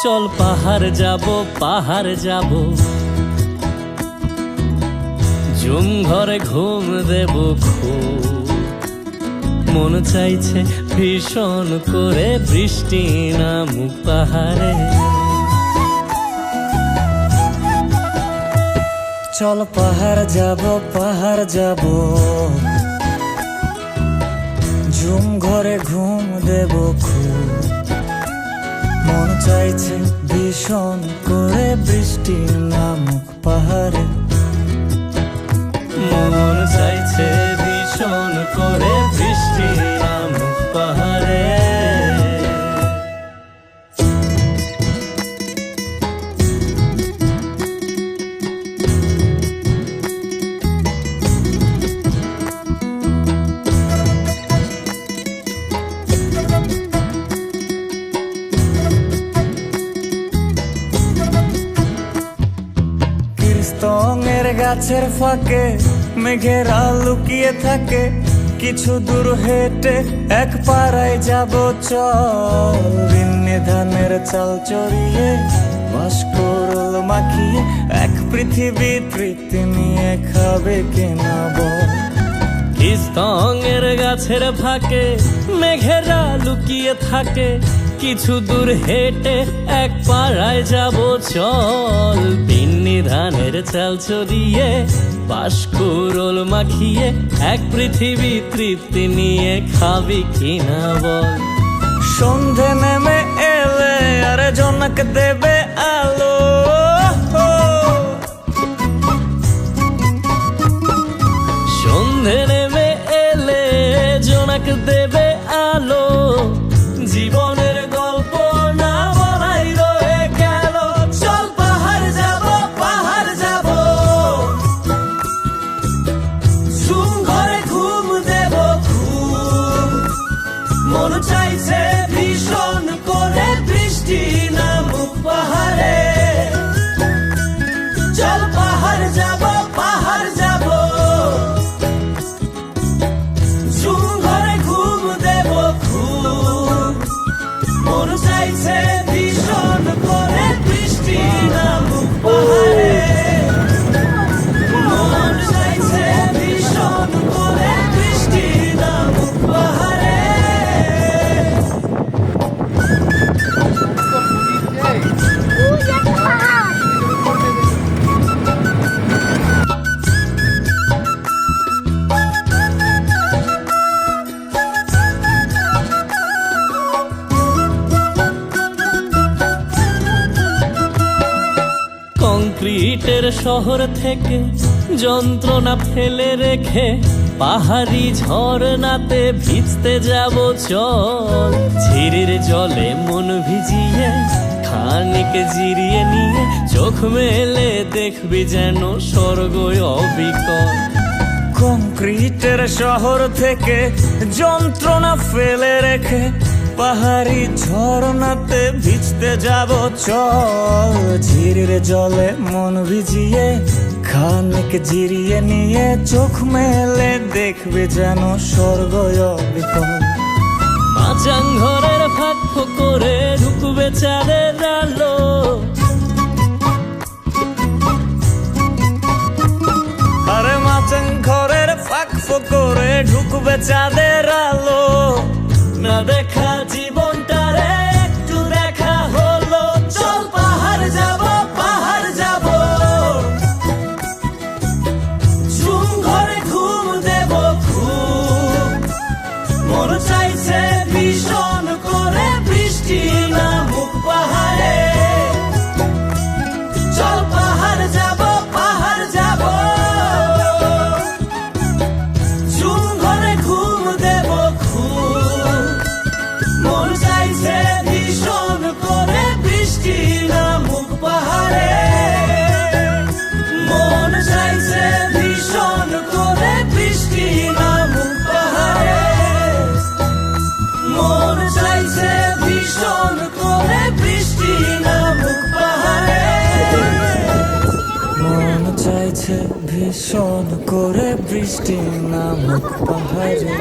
চল পাহাড় যাব, পাহাড় যাব, ঝুম ঘরে ঘুম দেব খুব। মন চাইছে ভীষণ করে বৃষ্টি নামুক পাহাড়ে। চল পাহাড় যাব, পাহাড় যাব, ঝুম ঘরে ঘুম দেব খুব। মন চাইছে ভীষণ করে বৃষ্টি নামুক পাহাড়ে। মন চাইছে ভীষণ করে বৃষ্টি নামুক পাহাড়ে। স্তঙের গাছের ফাঁকে মেঘেরা লুকিয়ে থাকে। কিছু দূর হেঁটে এক পাড়ায় যাব চল। ভিন্নে ধানের চাল চড়িয়ে বাঁশকরল মাখিয়ে এক পৃথিবী তৃপ্তি নিয়ে খাবে কেনা বল। স্তঙের গাছের ফাঁকে মেঘেরা লুকিয়ে থাকে। কিছু দূর হেঁটে এক পাড়ায় যাব চল। ভিন্নি ধানের চাল চড়িয়ে বাঁশকরল মাখিয়ে এক পৃথিবী তৃপ্তি নিয়ে খাবি কিনা বল। সন্ধে নেমে এলে আর জনক দেবে আলো। সন্ধে নেমে এলে জোনাক দেবে আলো। জীবনের গল্প না বলাই রয়ে গেল। চল পাহাড় যাব, পাহাড় যাব, ঝুম ঘরে ঘুম দেব খুব। মন চাইছে ভীষণ করে বৃষ্টি নামুক পাহাড়ে। চল পাহাড় যাব, পাহাড় যাব, ঝুম ঘরে ঘুম দেব খুব। মন চাইছে ভীষণ করে বৃষ্টি নামুক পাহাড়ে। মন চাইছে ভীষণ করে বৃষ্টি নামুক পাহাড়ে। কংক্রিটের শহর থেকে যন্ত্রণা ফেলে রেখে পাহাড়ি ঝরনাতে ভিজতে যাব চল। ঝিরির জলে মন ভিজিয়ে খানিক জিরিয়ে নিয়ে চোখ মেলে দেখবি যেন স্বর্গ অবিকল। কংক্রিটের শহর থেকে যন্ত্রণা ফেলে রেখে পাহাড়ি ঝরনাতে ভিজতে যাব চল। ঝিরির জলে মন ভিজিয়ে খানিক জিরিয়ে নিয়ে চোখ মেলে দেখবে যেন স্বর্গ অবিকল। মাচাং ঘরের ফাঁক করে ঢুকবে চাঁদের আলো। আরে মাচাং ঘরের ফাঁক করে ঢুকবে চাঁদের আলো। না দেখা জীবনটারে একটু দেখা হলো। চল পাহাড় যাব, পাহাড় যাব, ঝুম ঘরে ঘুম দেব খুব। মন চাইছে ভীষণ করে বৃষ্টি নামুক পাহাড়ে। চল পাহাড় যাব, পাহাড় যাব, ঝুম ঘরে ঘুম দেব খুব। মন চাইছে ভীষণ করে বৃষ্টি নামুক পাহাড়ে। মন চাইছে ভীষণ করে বৃষ্টি নামুক পাহাড়ে। মন চাইছে ভীষণ করে বৃষ্টি নামুক পাহাড়ে। মন চাইছে ভীষণ করে বৃষ্টি নামুক পাহাড়ে।